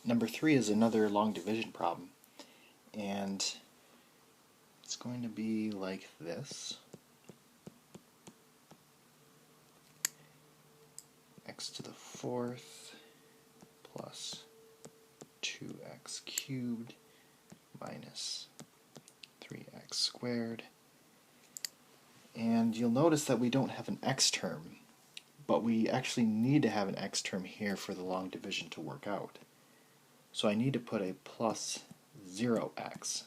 Number 3 is another long division problem, and it's going to be like this. X to the 4th plus 2x cubed minus 3x squared. And you'll notice that we don't have an x term, but we actually need to have an x term here for the long division to work out. So I need to put a plus 0x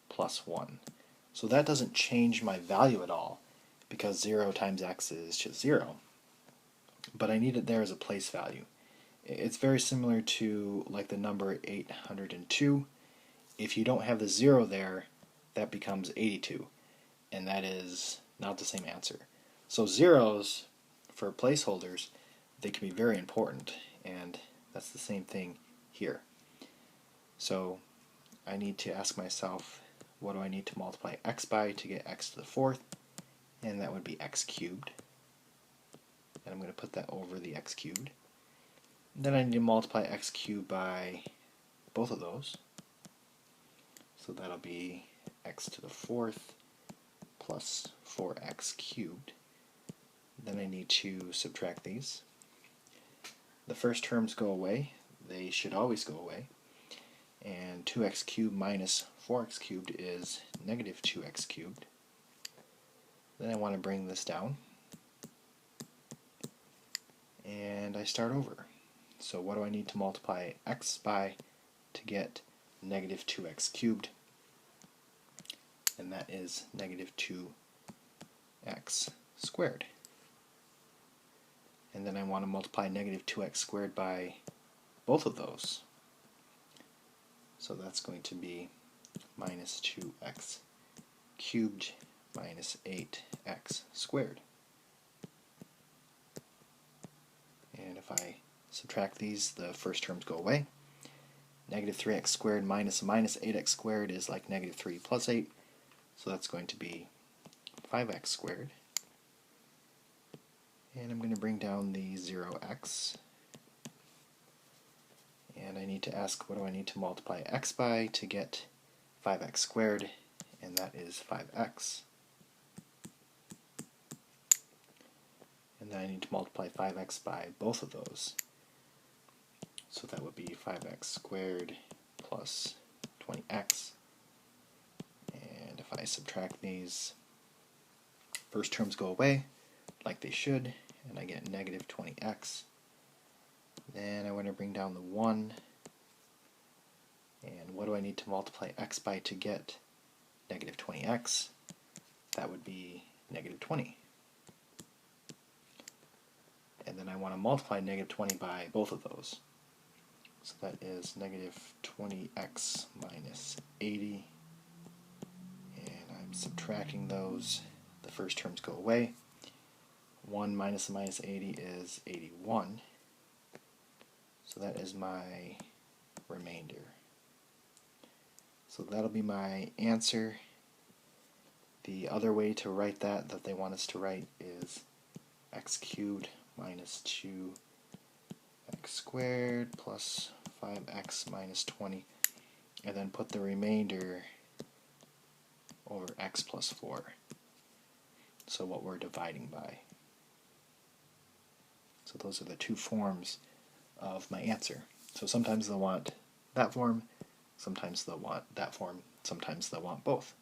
plus 1. So that doesn't change my value at all, because 0 times x is just 0. But I need it there as a place value. It's very similar to like the number 802. If you don't have the 0 there, that becomes 82, and that is not the same answer. So zeros, for placeholders, they can be very important, and that's the same thing here. So I need to ask myself, what do I need to multiply x by to get x to the 4th? And that would be x cubed. And I'm going to put that over the x cubed. Then I need to multiply x cubed by both of those. So that'll be x to the 4th plus 4x cubed. Then I need to subtract these. The first terms go away. They should always go away. And 2x cubed minus 4x cubed is negative 2x cubed. Then I want to bring this down. And I start over. So what do I need to multiply x by to get negative 2x cubed? And that is negative 2x squared. And then I want to multiply negative 2x squared by both of those. So that's going to be minus 2x cubed minus 8x squared. And if I subtract these, the first terms go away. Negative 3x squared minus 8x squared is like negative 3 plus 8. So that's going to be 5x squared. And I'm going to bring down the 0x. And I need to ask, what do I need to multiply x by to get 5x squared? And that is 5x. And then I need to multiply 5x by both of those. So that would be 5x squared plus 20x. And if I subtract these, first terms go away, like they should, and I get negative 20x. Then I want to bring down the 1. And what do I need to multiply x by to get negative 20x? That would be negative 20. And then I want to multiply negative 20 by both of those. So that is negative 20x minus 80. And I'm subtracting those. The first terms go away. 1 minus the minus 80 is 81. So that is my remainder. So that'll be my answer. The other way to write that they want us to write is x cubed minus 2x squared plus 5x minus 20, and then put the remainder over x plus 4. So what we're dividing by. So those are the two forms of my answer. So sometimes they'll want that form, sometimes they'll want that form, sometimes they'll want both.